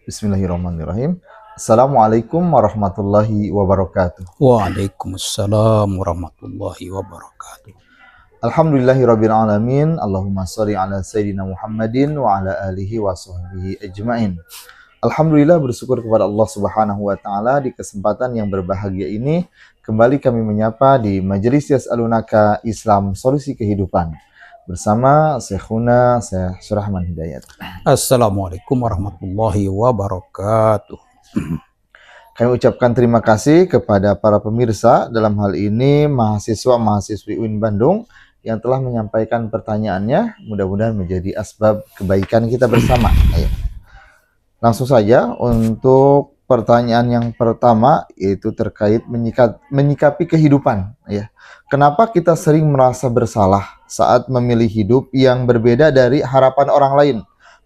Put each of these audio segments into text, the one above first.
Bismillahirrahmanirrahim. Assalamualaikum warahmatullahi wabarakatuh. Waalaikumsalam warahmatullahi wabarakatuh. Alhamdulillahirabbil alamin. Allahumma shalli ala sayyidina Muhammadin wa ala alihi wa sahbihi ajmain. Alhamdulillah, bersyukur kepada Allah Subhanahu wa taala di kesempatan yang berbahagia ini kembali kami menyapa di Majelis Yas'alunaka Islam Solusi Kehidupan bersama Syekhuna Syekh Surahman Hidayat. Assalamualaikum warahmatullahi wabarakatuh. Kami ucapkan terima kasih kepada para pemirsa, dalam hal ini mahasiswa-mahasiswi UIN Bandung yang telah menyampaikan pertanyaannya. Mudah-mudahan menjadi asbab kebaikan kita bersama. Ayo. Langsung saja untuk pertanyaan yang pertama, yaitu terkait menyikapi kehidupan. Ya. Kenapa kita sering merasa bersalah saat memilih hidup yang berbeda dari harapan orang lain,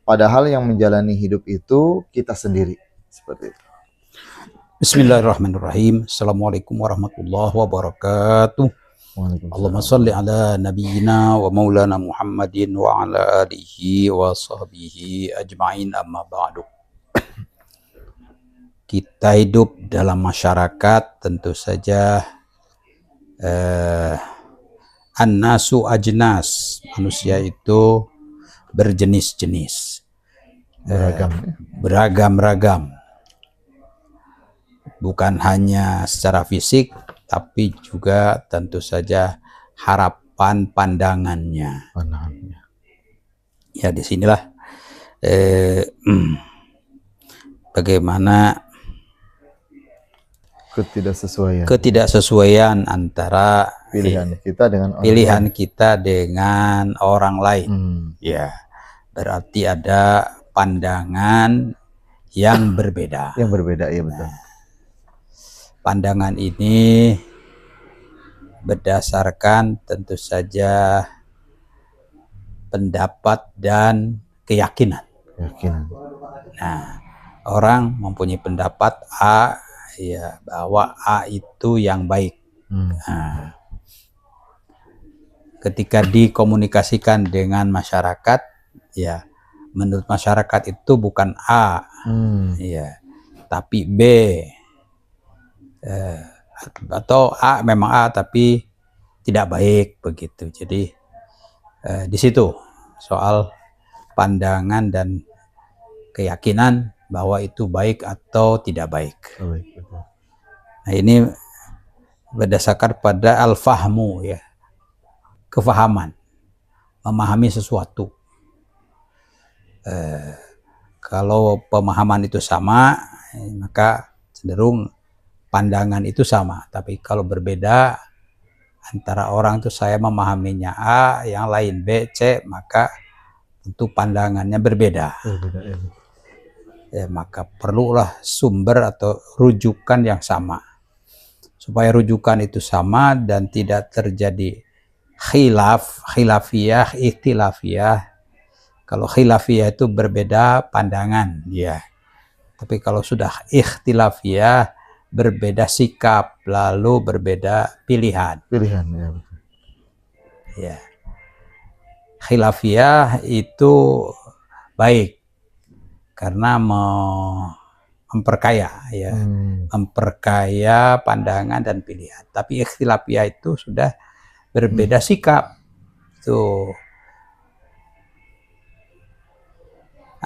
padahal yang menjalani hidup itu kita sendiri? Seperti itu. Bismillahirrahmanirrahim. Assalamualaikum warahmatullahi wabarakatuh. Allahumma salli ala nabiyyina wa maulana Muhammadin wa ala alihi wa sahbihi ajma'in, amma ba'du. Kita hidup dalam masyarakat, tentu saja an-nasu ajnas, manusia itu berjenis-jenis, beragam-ragam, bukan hanya secara fisik tapi juga tentu saja harapan pandangannya. Ya, disinilah bagaimana ketidaksesuaian antara pilihan kita dengan orang lain. Ya, berarti ada pandangan yang berbeda. Yang berbeda, ya betul. Nah, pandangan ini berdasarkan tentu saja pendapat dan keyakinan. Nah, orang mempunyai pendapat A, ya, bahwa A itu yang baik. Nah, ketika dikomunikasikan dengan masyarakat, ya, menurut masyarakat itu bukan A, ya, tapi B. Atau A memang A tapi tidak baik, begitu. Jadi di situ soal pandangan dan keyakinan bahwa itu baik atau tidak baik. Nah, ini berdasarkan pada al-fahmu, ya, kefahaman, memahami sesuatu. Kalau pemahaman itu sama, maka cenderung pandangan itu sama. Tapi kalau berbeda antara orang itu, saya memahaminya A, yang lain B, C, maka tentu pandangannya berbeda. Ya, maka perlulah sumber atau rujukan yang sama. Supaya rujukan itu sama dan tidak terjadi khilafiyah, ikhtilafiyah. Kalau khilafiyah itu berbeda pandangan, ya. Tapi kalau sudah ikhtilafiyah, berbeda sikap, lalu berbeda pilihan. Ya. Ya. Khilafiyah itu baik karena memperkaya, ya, memperkaya pandangan dan pilihan. Tapi ikhtilafiyah itu sudah berbeda sikap. Tuh.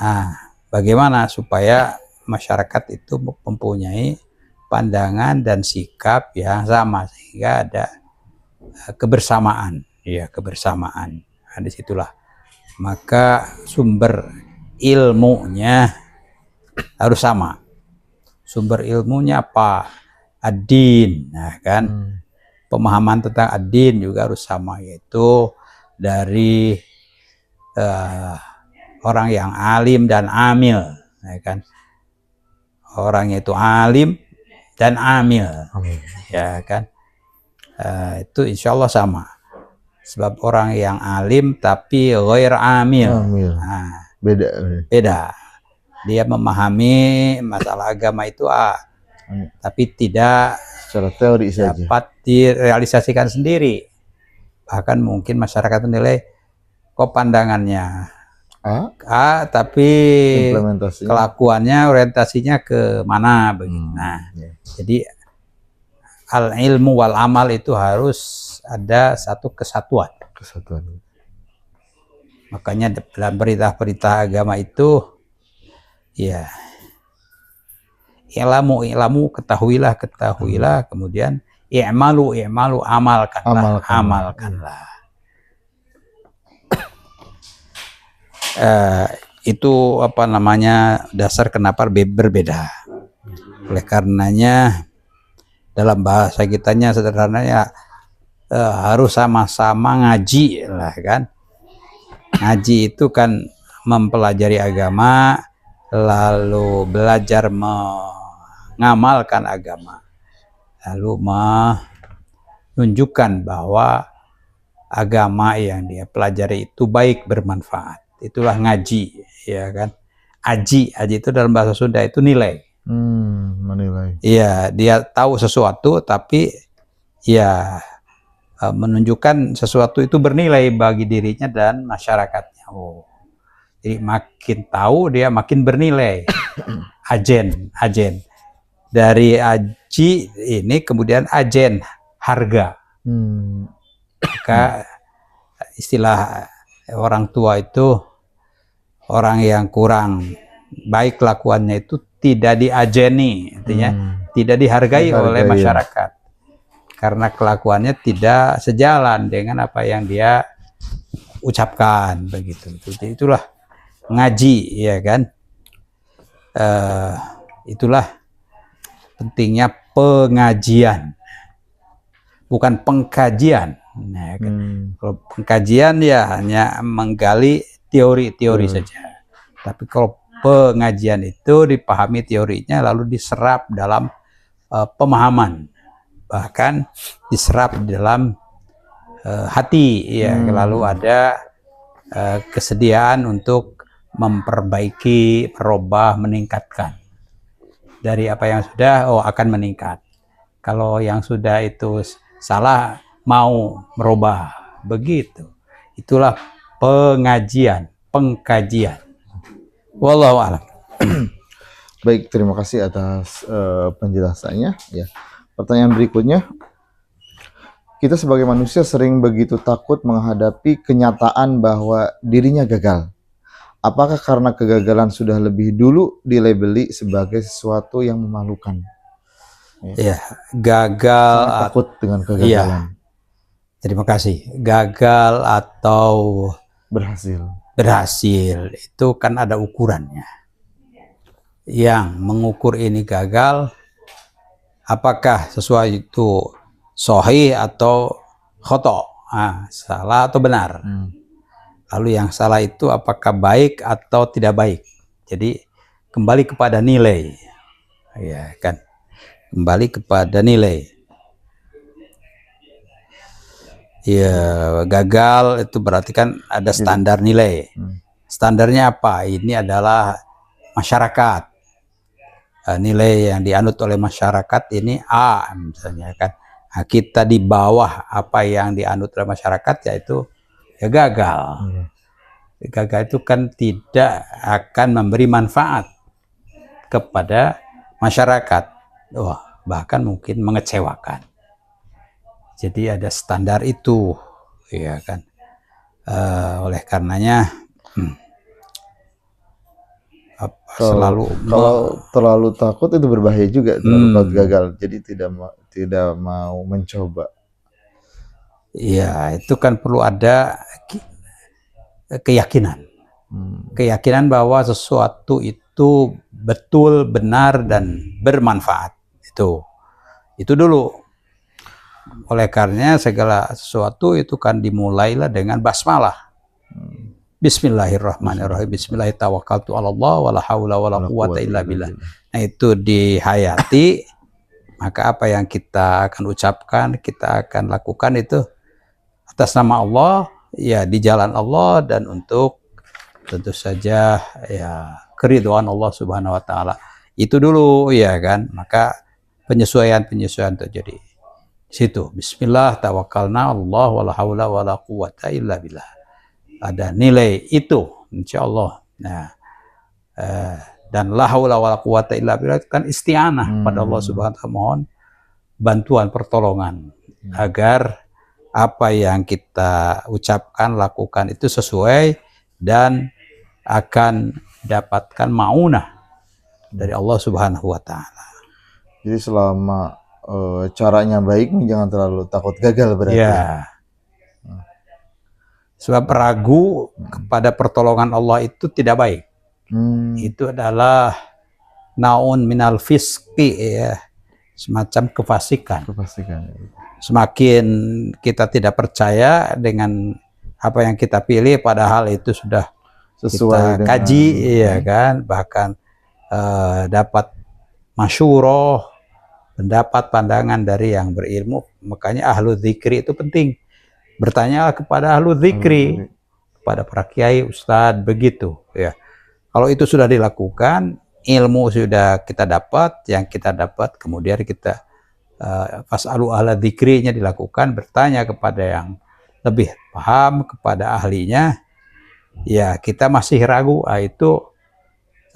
Nah, bagaimana supaya masyarakat itu mempunyai pandangan dan sikap yang sama sehingga ada kebersamaan, ya, kebersamaan. Nah, disitulah maka sumber ilmunya harus sama. Sumber ilmunya apa? Ad-din, nah, kan? Pemahaman tentang ad-din juga harus sama, yaitu dari orang yang alim dan amil, ya, kan? Orangnya itu alim dan amil, ya, kan? Itu insya Allah sama. Sebab orang yang alim tapi ghair amil. Nah, beda. Dia memahami masalah agama itu tapi tidak secara teori dapat direalisasikan sendiri. Bahkan mungkin masyarakat menilai kok pandangannya A tapi Implementasinya. kelakuannya orientasinya ke mana begitu. Nah, jadi al ilmu wal amal itu harus ada satu kesatuan. Makanya dalam perintah-perintah agama itu ya ilamu ketahuilah, kemudian i'malu amalkanlah. Itu apa namanya dasar kenapa berbeda. Oleh karenanya dalam bahasa kitanya sederhananya harus sama-sama ngaji lah kan. Ngaji itu kan mempelajari agama, lalu belajar mengamalkan agama, lalu menunjukkan bahwa agama yang dia pelajari itu baik, bermanfaat. Itulah ngaji, ya kan. Aji itu dalam bahasa Sunda itu nilai. Menilai. Iya, dia tahu sesuatu tapi ya menunjukkan sesuatu itu bernilai bagi dirinya dan masyarakatnya. Jadi makin tahu dia makin bernilai. Ajen. Dari aji ini kemudian ajen, harga. Maka istilah orang tua itu orang yang kurang baik kelakuannya itu tidak diajeni, artinya tidak dihargai oleh masyarakat karena kelakuannya tidak sejalan dengan apa yang dia ucapkan begitu. Jadi itulah ngaji, ya kan. Itulah pentingnya pengajian, bukan pengkajian. Nah, kan? Kalau pengkajian ya hanya menggali teori-teori saja. Tapi kalau pengajian itu dipahami teorinya lalu diserap dalam pemahaman, bahkan diserap di dalam hati, ya. Lalu ada kesediaan untuk memperbaiki, merubah, meningkatkan. Dari apa yang sudah akan meningkat. Kalau yang sudah itu salah mau merubah, begitu. Itulah pengajian, pengkajian. Wallahu a'lam. Baik, terima kasih atas penjelasannya. Ya. Pertanyaan berikutnya, kita sebagai manusia sering begitu takut menghadapi kenyataan bahwa dirinya gagal. Apakah karena kegagalan sudah lebih dulu dilabeli sebagai sesuatu yang memalukan? Ya, gagal. Takut dengan kegagalan. Ya. Terima kasih. Gagal atau berhasil itu kan ada ukurannya. Yang mengukur ini gagal, apakah sesuatu itu sahih atau khoto, salah atau benar. Lalu yang salah itu apakah baik atau tidak baik. Jadi kembali kepada nilai, ya kan. Kembali kepada nilai. Ya, gagal itu berarti kan ada standar nilai. Standarnya apa? Ini adalah masyarakat. Nilai yang dianut oleh masyarakat ini A misalnya kan. Nah, kita di bawah apa yang dianut oleh masyarakat yaitu ya gagal. Gagal itu kan tidak akan memberi manfaat kepada masyarakat. Bahkan mungkin mengecewakan. Jadi ada standar itu, ya kan. Oleh karenanya kalau terlalu takut itu berbahaya juga, terlalu takut gagal. Jadi tidak mau mencoba. Iya, itu kan perlu ada keyakinan. Keyakinan bahwa sesuatu itu betul, benar dan bermanfaat. Itu dulu. Oleh karenanya segala sesuatu itu kan dimulailah dengan basmalah. Bismillahirrahmanirrahim. Bismillahirrahmanirrahim. Tawakkaltu 'alallah wala haula wala quwata illa billah. Nah, itu dihayati, maka apa yang kita akan ucapkan, kita akan lakukan itu atas nama Allah, ya di jalan Allah dan untuk tentu saja ya keridhaan Allah Subhanahu wa taala. Itu dulu, ya kan. Maka penyesuaian terjadi. Situ bismillah tawakkalna Allah wala haula wala quwata illa billah. Ada nilai itu insya Allah. Nah, dan la haula wala quwata illa billah kan isti'anah pada Allah Subhanahu wa ta'ala, mohon bantuan pertolongan agar apa yang kita ucapkan, lakukan itu sesuai dan akan dapatkan maunah dari Allah Subhanahu wa ta'ala. Jadi selama caranya baik, jangan terlalu takut gagal berarti. Ya. Sebab ragu kepada pertolongan Allah itu tidak baik. Itu adalah naun minal fisqi, ya, semacam kefasikan. Semakin kita tidak percaya dengan apa yang kita pilih, padahal itu sudah sesuai kita kaji, ya kan, bahkan dapat masyuroh, pendapat, pandangan dari yang berilmu. Makanya ahlu dzikri itu penting. Bertanyalah kepada ahlu dzikri, kepada para kiai, ustadz, begitu ya. Kalau itu sudah dilakukan, ilmu sudah kita dapat, yang kita dapat, kemudian kita fas'alu ahla dzikrinya dilakukan, bertanya kepada yang lebih paham, kepada ahlinya. Ya, kita masih ragu, itu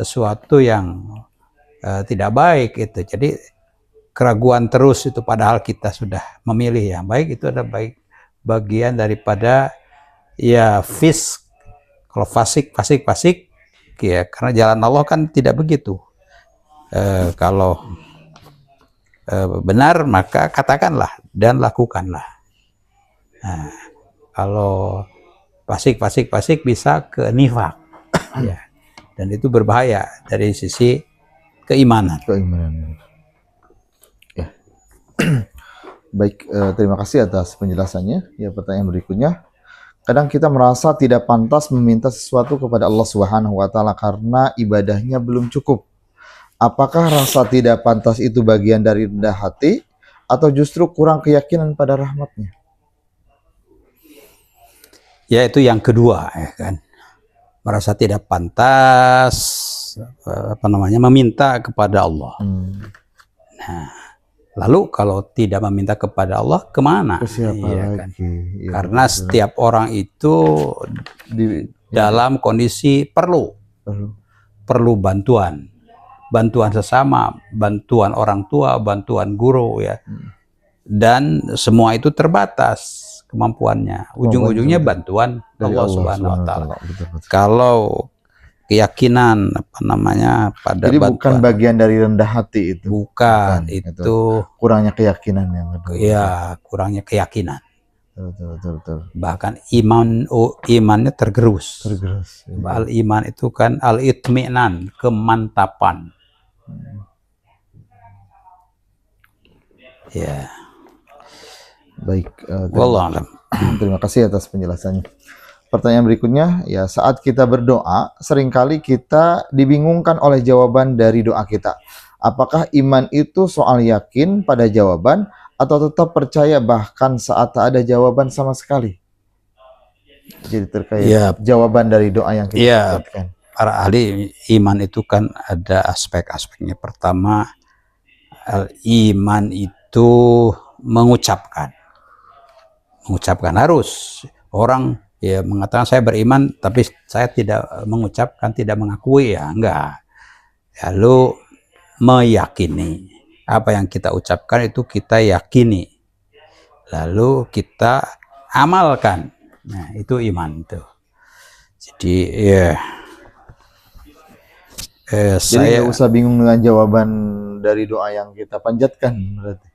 sesuatu yang tidak baik itu. Jadi keraguan terus itu, padahal kita sudah memilih yang baik, itu ada baik bagian daripada ya fisk. Kalau fasik ya, karena jalan Allah kan tidak begitu. Kalau benar maka katakanlah dan lakukanlah. Nah, kalau fasik bisa ke nifak, ya, dan itu berbahaya dari sisi keimanan. Ya. Baik, terima kasih atas penjelasannya. Ya, pertanyaan berikutnya. Kadang kita merasa tidak pantas meminta sesuatu kepada Allah Subhanahu wa ta'ala karena ibadahnya belum cukup. Apakah rasa tidak pantas itu bagian dari rendah hati atau justru kurang keyakinan pada rahmatnya? Ya, itu yang kedua, ya kan. Merasa tidak pantas meminta kepada Allah. Nah, lalu kalau tidak meminta kepada Allah, kemana? Ya, kan? Ya, karena setiap orang itu dalam kondisi perlu bantuan sesama, bantuan orang tua, bantuan guru, ya. Dan semua itu terbatas kemampuannya. Ujung-ujungnya bantuan Allah Subhanahu wa ta'ala. Kalau keyakinan pada jadi bantuan, bukan bagian dari rendah hati itu. Bukan, itu kurangnya keyakinan yang kedua. Ya, kurangnya keyakinan. Betul. Bahkan imannya tergerus. Al iman itu kan al itminan, kemantapan. Ya. Baik, terima kasih atas penjelasannya. Pertanyaan berikutnya, ya, saat kita berdoa, seringkali kita dibingungkan oleh jawaban dari doa kita. Apakah iman itu soal yakin pada jawaban atau tetap percaya bahkan saat tak ada jawaban sama sekali? Jadi terkait jawaban dari doa yang kita dapatkan. Para ahli iman itu kan ada aspek-aspeknya. Pertama, iman itu mengucapkan harus. Orang ya mengatakan saya beriman tapi saya tidak mengucapkan, tidak mengakui, ya enggak. Lalu meyakini apa yang kita ucapkan itu kita yakini, lalu kita amalkan. Nah, itu iman tuh. Jadi ya jadi nggak usah bingung dengan jawaban dari doa yang kita panjatkan berarti.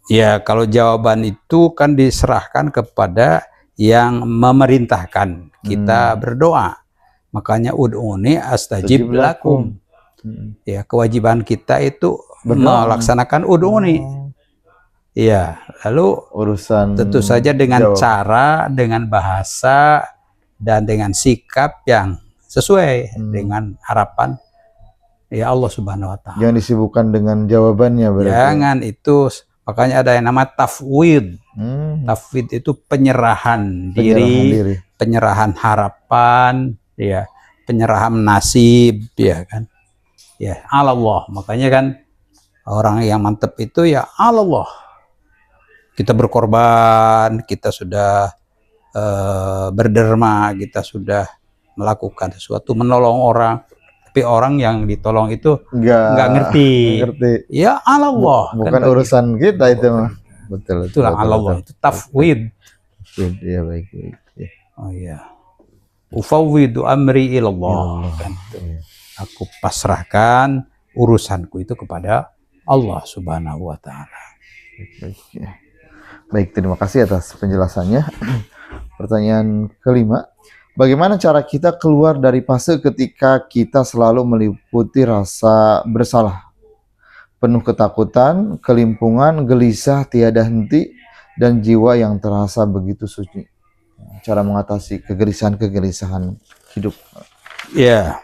Ya, kalau jawaban itu kan diserahkan kepada yang memerintahkan kita berdoa. Makanya ud'uni astajib lakum. Ya, kewajiban kita itu melaksanakan ud'uni. Ya, lalu urusan tentu saja dengan cara, dengan bahasa, dan dengan sikap yang sesuai dengan harapan ya Allah Subhanahu wa ta'ala. Jangan disibukkan dengan jawabannya berarti. Jangan, itu makanya ada yang nama tafwid. Tafwid itu penyerahan diri, penyerahan harapan, ya, penyerahan nasib, ya kan. Ya, Allah. Makanya kan orang yang mantep itu ya Allah. Kita berkorban, kita sudah berderma, kita sudah melakukan sesuatu, menolong orang, tapi orang yang ditolong itu nggak nggak ngerti. ngerti. Ya Allah, Bukan kan begitu. urusan kita itu mah. Betul. Itulah Allah, itu tafwid. Ya baik. Ya. Oh iya. Ufawwidu amri ilallah. Allah. Kan. Aku pasrahkan urusanku itu kepada Allah Subhanahu wa taala. Baik, ya. Baik, terima kasih atas penjelasannya. Pertanyaan kelima, bagaimana cara kita keluar dari fase ketika kita selalu meliputi rasa bersalah, penuh ketakutan, kelimpungan, gelisah, tiada henti, dan jiwa yang terasa begitu sunyi? Cara mengatasi kegelisahan hidup. Ya,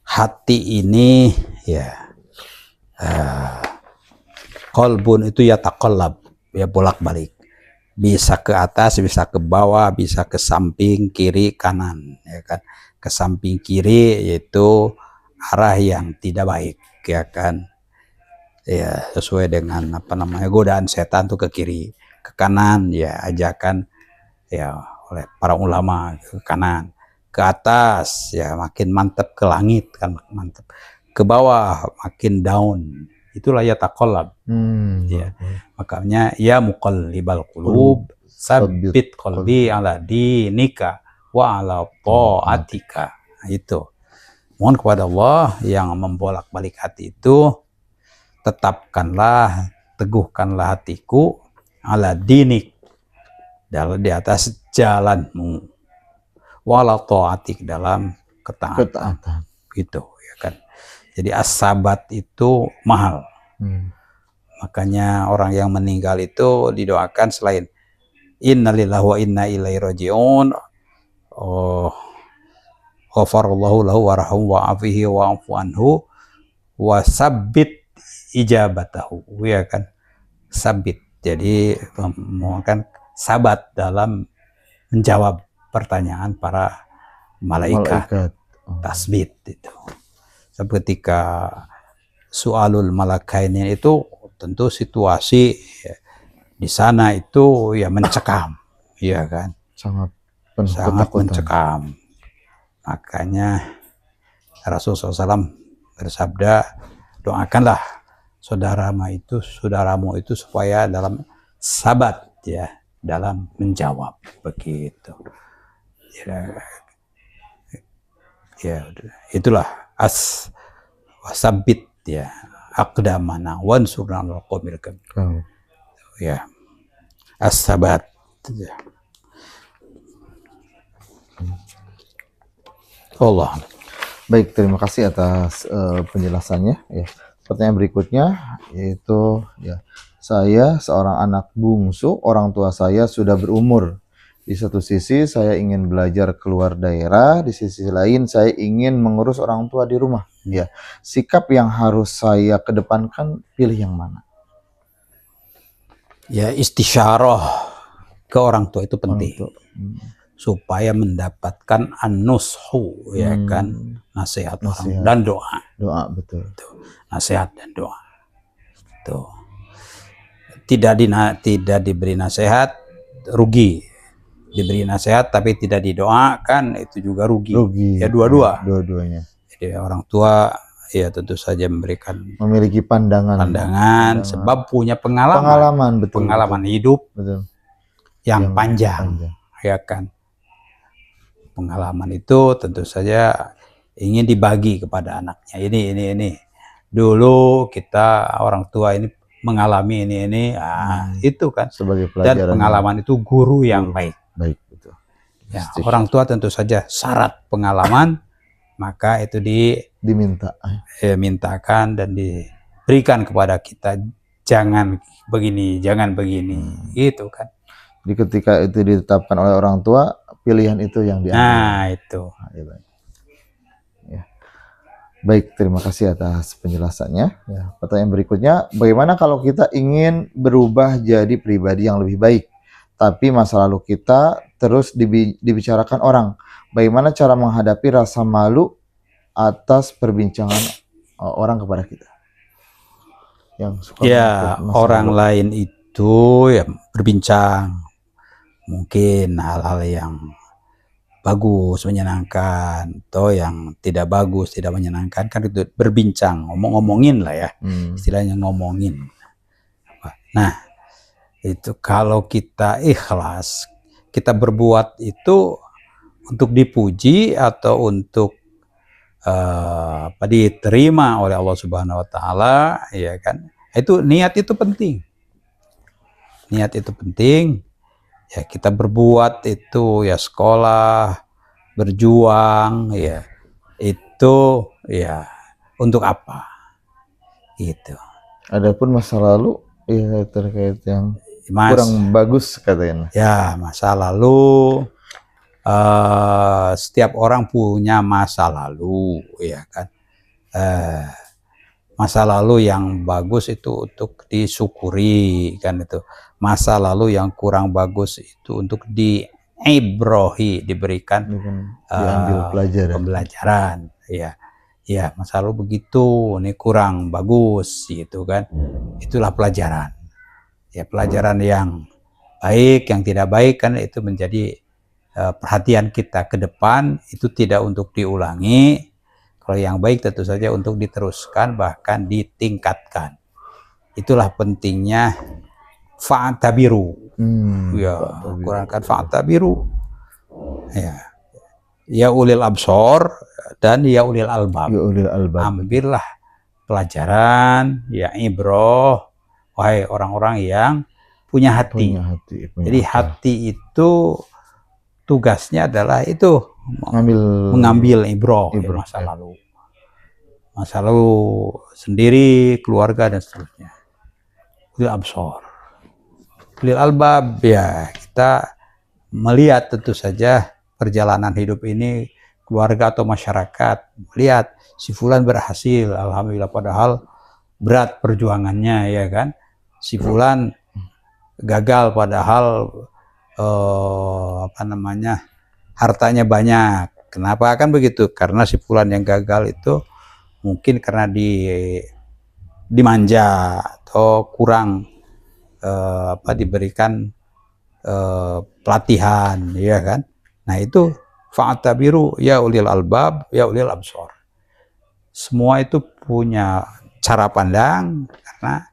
hati ini ya, qalbun itu ya taqallab, ya bolak-balik, bisa ke atas, bisa ke bawah, bisa ke samping, kiri, kanan, ya kan. Ke samping kiri yaitu arah yang tidak baik, ya kan, ya sesuai dengan apa namanya godaan setan tuh ke kiri. Ke kanan ya ajakan ya oleh para ulama ke kanan. Ke atas ya makin mantap, ke langit kan mantap, ke bawah makin down, itulah ya taqallab. Ya, makanya ya muqallibal qulub sabbit qalbi ala dinika wa ala ta'atika. Nah, itu mohon kepada Allah yang membolak-balik hati itu, tetapkanlah, teguhkanlah hatiku ala dinik, di atas jalanmu, wala ta'atik, dalam ketaatan. Gitu ya kan. Jadi as-sabat itu mahal. Makanya orang yang meninggal itu didoakan selain innalillahi wa inna ilaihi raji'un, ghafarallahu lahu warhamhu wa'afihi wa'fu anhu wa sabbit ijabatahu, ya kan. Sabit, jadi memohonkan sabat dalam menjawab pertanyaan para malaikat. Tasbit itu. Ketika su'alul malakaini itu tentu situasi ya, di sana itu ya mencekam, ya kan, sangat mencekam. Makanya Rasulullah SAW bersabda, doakanlah saudaramu itu supaya dalam sabat ya, dalam menjawab, begitu. Ya itulah wasabit ya aqdamana wansurna al qawmil kafir. Ya, as-sabat. Ya. Allah. Baik, terima kasih atas penjelasannya. Ya. Pertanyaan berikutnya yaitu ya, saya seorang anak bungsu, orang tua saya sudah berumur. Di satu sisi saya ingin belajar keluar daerah, di sisi lain saya ingin mengurus orang tua di rumah. Ya, sikap yang harus saya kedepankan, pilih yang mana? Ya, istisyarah ke orang tua itu penting. Supaya mendapatkan an-nushu, ya kan, nasihat orang dan doa. Doa, betul. Nasihat dan doa. Tuh. Tidak diberi nasihat rugi. Diberi nasihat tapi tidak didoakan itu juga rugi. Ya dua-duanya. Jadi orang tua ya tentu saja memiliki pandangan sebab punya pengalaman hidup yang panjang, ya kan. Pengalaman itu tentu saja ingin dibagi kepada anaknya. Ini dulu kita orang tua ini mengalami ini, itu kan sebagai pelajaran. Dan pengalaman itu guru yang baik. Betul. Ya, orang tua tentu saja syarat pengalaman, maka itu dimintakan dan diberikan kepada kita, jangan begini, gitu kan. Jadi ketika itu ditetapkan oleh orang tua, pilihan itu yang diambil. Nah, itu. Ya. Baik, terima kasih atas penjelasannya. Ya, pertanyaan berikutnya, bagaimana kalau kita ingin berubah jadi pribadi yang lebih baik, tapi masa lalu kita terus dibicarakan orang? Bagaimana cara menghadapi rasa malu atas perbincangan orang kepada kita? Yang suka orang lain itu ya berbincang, mungkin hal-hal yang bagus, menyenangkan, atau yang tidak bagus, tidak menyenangkan, kan itu berbincang, ngomongin lah ya, istilahnya ngomongin. Nah, itu kalau kita ikhlas, kita berbuat itu untuk dipuji atau untuk diterima oleh Allah Subhanahu Wa Taala, ya kan? Itu niat itu penting. Niat itu penting. Ya, kita berbuat itu ya sekolah, berjuang, ya itu ya untuk apa? Gitu. Adapun masa lalu ya terkait yang kurang bagus katanya. Ya, masa lalu setiap orang punya masa lalu, ya kan. Masa lalu yang bagus itu untuk disyukuri, kan itu. Masa lalu yang kurang bagus itu untuk diibrohi, diberikan diambil pembelajaran. Ya, masa lalu begitu, ini kurang bagus, gitu kan. Itulah pelajaran. Ya, pelajaran yang baik, yang tidak baik kan itu menjadi perhatian kita ke depan, itu tidak untuk diulangi. Kalau yang baik tentu saja untuk diteruskan, bahkan ditingkatkan. Itulah pentingnya fa'tabiru. Ya, Quran kan fa'tabiru. Ya ulil absor dan ya ulil albab. Ambillah pelajaran, ya ibroh, wahai orang-orang yang punya hati. Jadi hati itu tugasnya adalah itu mengambil ibroh ya, masa lalu sendiri, keluarga dan seterusnya. Ulil absor, ulil albab, ya kita melihat tentu saja perjalanan hidup ini, keluarga atau masyarakat melihat si fulan berhasil, alhamdulillah, padahal berat perjuangannya, ya kan. Si fulan gagal padahal hartanya banyak. Kenapa kan begitu? Karena si fulan yang gagal itu mungkin karena dimanja atau kurang diberikan pelatihan, ya kan. Nah itu fa'tabiru ya ulil albab ya ulil absor. Semua itu punya cara pandang karena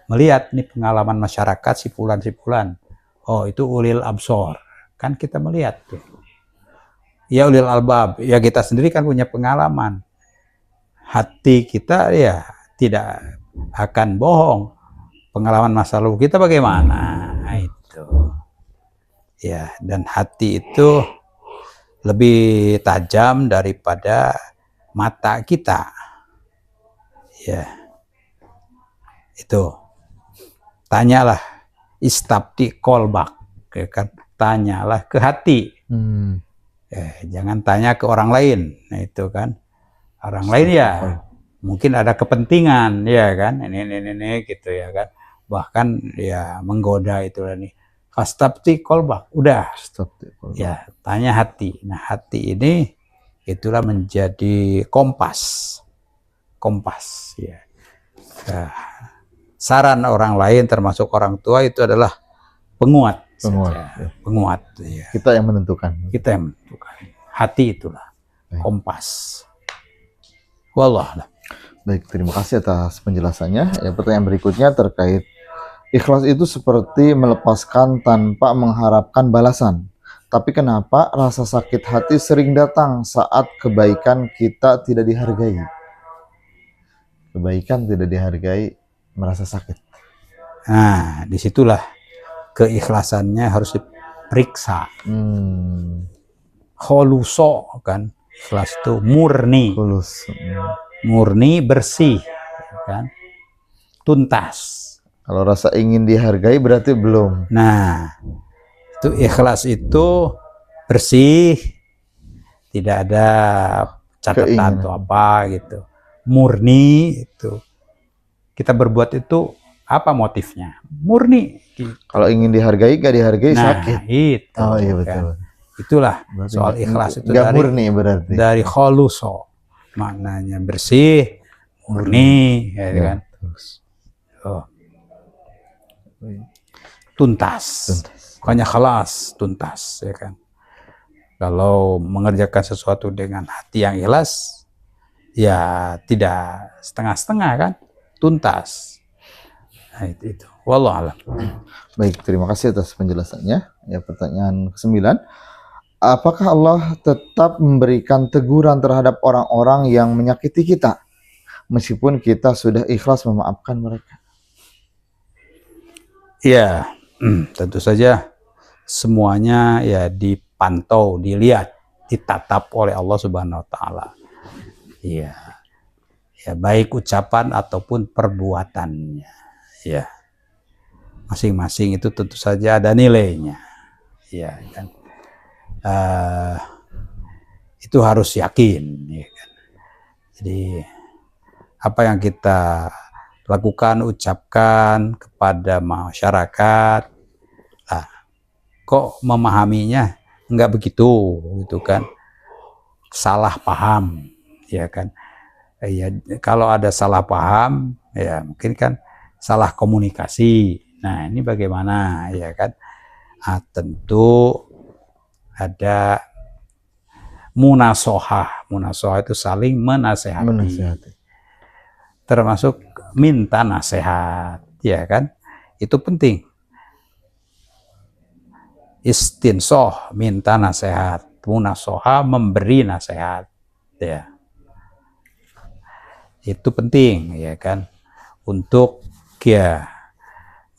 melihat nih pengalaman masyarakat si fulan. Oh, itu ulil absor. Kan kita melihat tuh. Ya ulil albab, ya kita sendiri kan punya pengalaman. Hati kita ya tidak akan bohong. Pengalaman masa lalu kita bagaimana? Nah, itu. Ya, dan hati itu lebih tajam daripada mata kita. Ya. Itu. Tanyalah istabti kolbak, ya kan? Tanyalah ke hati. Jangan tanya ke orang lain. Nah itu kan, orang lain ya mungkin ada kepentingan, ya kan, ini gitu, ya kan, bahkan ya menggoda itu nih. Istabti kolbak, udah, ya tanya hati. Nah hati ini itulah menjadi kompas, ya. Saran orang lain termasuk orang tua itu adalah penguat. Ya. Kita yang menentukan. Hati itulah kompas. Wallah. Baik, terima kasih atas penjelasannya. Pertanyaan berikutnya terkait ikhlas itu seperti melepaskan tanpa mengharapkan balasan. Tapi kenapa rasa sakit hati sering datang saat kebaikan kita tidak dihargai? Kebaikan tidak dihargai, merasa sakit. Nah, disitulah keikhlasannya harus diperiksa. Kholuso kan, ikhlas itu murni. Murni, bersih, kan, tuntas. Kalau rasa ingin dihargai berarti belum. Nah, itu ikhlas itu bersih, tidak ada catatan atau apa gitu. Murni itu. Kita berbuat itu apa motifnya? Murni. Kalau ingin dihargai, gak dihargai, sakit. Itu. Oh iya betul. Kan? Itulah berarti soal ikhlas itu murni berarti. Dari kholuso, maknanya bersih, murni, ya kan. Tuntas. Pokoknya khalas, tuntas, ya kan. Kalau mengerjakan sesuatu dengan hati yang ikhlas, ya tidak setengah-setengah kan, tuntas. Nah, itu. Wallahu a'lam. Baik, terima kasih atas penjelasannya. Ya, pertanyaan ke-9. Apakah Allah tetap memberikan teguran terhadap orang-orang yang menyakiti kita meskipun kita sudah ikhlas memaafkan mereka? Ya, tentu saja semuanya ya dipantau, dilihat, ditatap oleh Allah Subhanahu wa taala. Iya. Ya, baik ucapan ataupun perbuatannya. Ya. Masing-masing itu tentu saja ada nilainya. Ya, kan. Itu harus yakin, ya kan. Jadi apa yang kita lakukan, ucapkan kepada masyarakat, nah, kok memahaminya enggak begitu, gitu kan? Salah paham, ya kan? Ya, kalau ada salah paham, ya mungkin kan salah komunikasi. Nah, ini bagaimana, ya kan? Tentu ada munasohah. Munasohah itu saling menasehati. Termasuk minta nasihat, ya kan? Itu penting. Istinsoh, minta nasihat. Munasohah, memberi nasihat, ya. Itu penting, ya kan? Untuk ya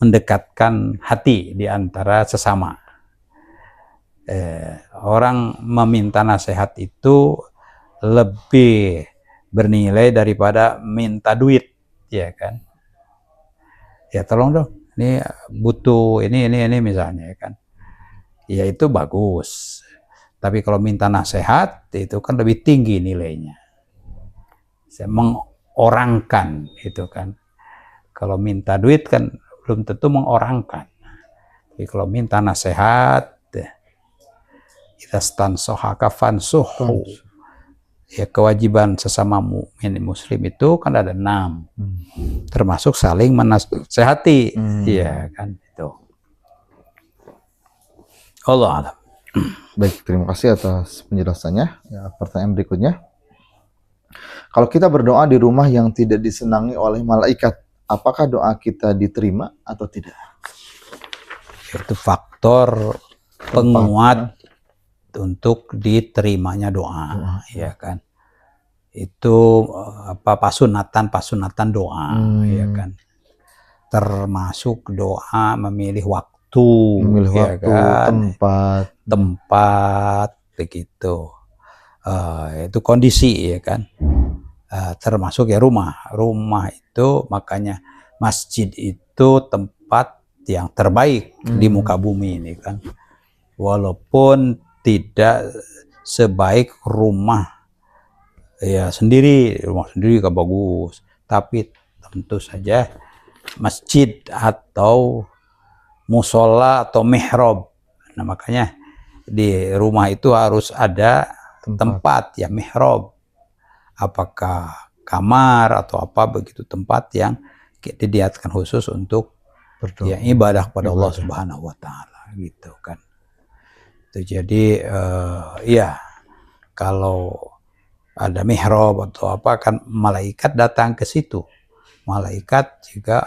mendekatkan hati di antara sesama. Orang meminta nasihat itu lebih bernilai daripada minta duit, ya kan? Ya tolong dong, ini butuh ini misalnya, ya kan? Ya itu bagus. Tapi kalau minta nasihat itu kan lebih tinggi nilainya. Saya mengorangkan itu kan. Kalau minta duit kan belum tentu mengorangkan. Tapi kalau minta nasihat, kita stansohaka fansuhu. Ya, kewajiban sesama mukmin muslim itu kan ada 6. Termasuk saling menasehati. Iya kan itu. Allah alam. Baik, terima kasih atas penjelasannya. Ya, pertanyaan berikutnya. Kalau kita berdoa di rumah yang tidak disenangi oleh malaikat, apakah doa kita diterima atau tidak? Itu faktor penguat untuk diterimanya doa, ya kan. Itu pasunatan doa, ya kan. Termasuk doa memilih waktu, ya kan? tempat begitu. Itu kondisi, ya kan. Termasuk ya rumah itu, makanya masjid itu tempat yang terbaik di muka bumi ini kan. Walaupun tidak sebaik rumah sendiri kan bagus, tapi tentu saja masjid atau musola atau mihrab. Nah, makanya di rumah itu harus ada tempat ya mihrab. Apakah kamar atau apa begitu, tempat yang didiatkan khusus untuk ya ibadah kepada Allah Subhanahu wa taala gitu kan. Jadi ya kalau ada mihrab atau apa kan malaikat datang ke situ. Malaikat juga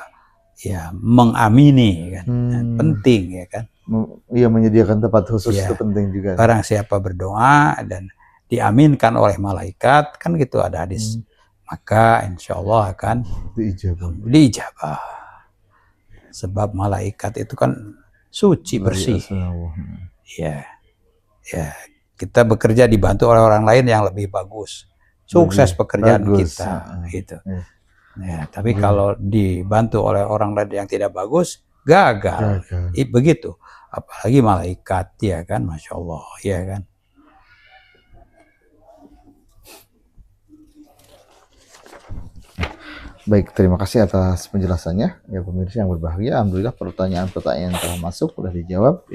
ya mengamini kan. Penting, ya kan. Iya, menyediakan tempat khusus itu penting juga. Barang siapa berdoa dan diaminkan oleh malaikat kan gitu, ada hadis. Maka insya Allah akan diijabah. Sebab malaikat itu kan suci, bersih. Ya. Ya, kita bekerja dibantu oleh orang lain yang lebih bagus, sukses pekerjaan kita, gitu. Ya, tapi kalau dibantu oleh orang lain yang tidak bagus, gagal. Begitu. Apalagi malaikat, ya kan, masya Allah, ya kan. Baik, terima kasih atas penjelasannya. Ya pemirsa yang berbahagia, alhamdulillah pertanyaan-pertanyaan yang telah masuk sudah dijawab.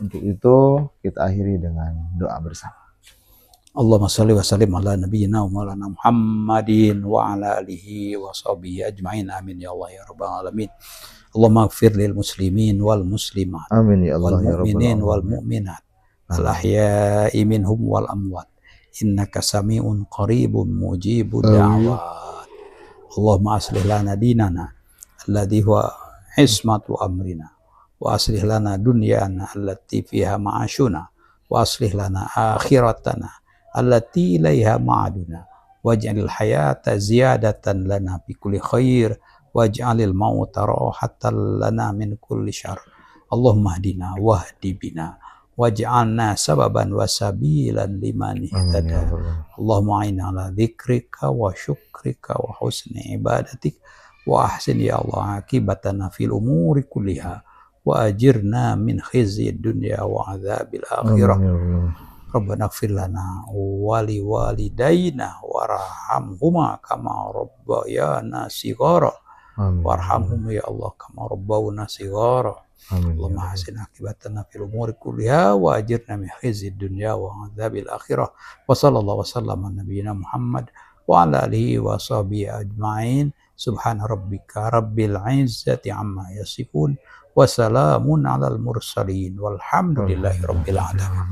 Untuk itu kita akhiri dengan doa bersama. Allahumma shalli wa sallim ala nabiyyina wa maulana Muhammadin wa ala alihi wa sahbihi ajma'in. Amin ya Allah ya rabbal alamin. Allahumma ighfir lil muslimin wal muslimat. Amin ya Allah wal mu'minin wal mu'minat. الأحياء منهم والأموات إنك سميع قريب مجيب آمين. الدعوات اللهم أصلح لنا ديننا الذي هو عصمة أمرنا وأصلح لنا دنيانا التي فيها معاشنا وأصلح لنا آخرتنا التي إليها معادنا واجعل الحياة زيادة لنا بكل خير واجعل الموت راحة لنا من كل شر اللهم اهدنا واهد بنا واجعلنا سببا وسبيلا لمن اهتدى اللهم أعنا على ذكرك وشكرك وحسن عبادتك وأحسن يا الله عاقبتنا في الأمور كلها وأجرنا من خزي الدنيا وعذاب الآخرة ربنا اغفر لنا ولوالدينا وارحمهما كما ربيانا صغارا وارحمهم يا الله كما ربونا صغارا اللهم احسن عاقبتنا في الامور كلها واجرنا من خزي الدنيا وعذاب الاخره وصلى الله وسلم على نبينا محمد وعلى اله وصحبه اجمعين سبحان ربك رب العزه عما يصفون وسلام على المرسلين والحمد لله رب العالمين.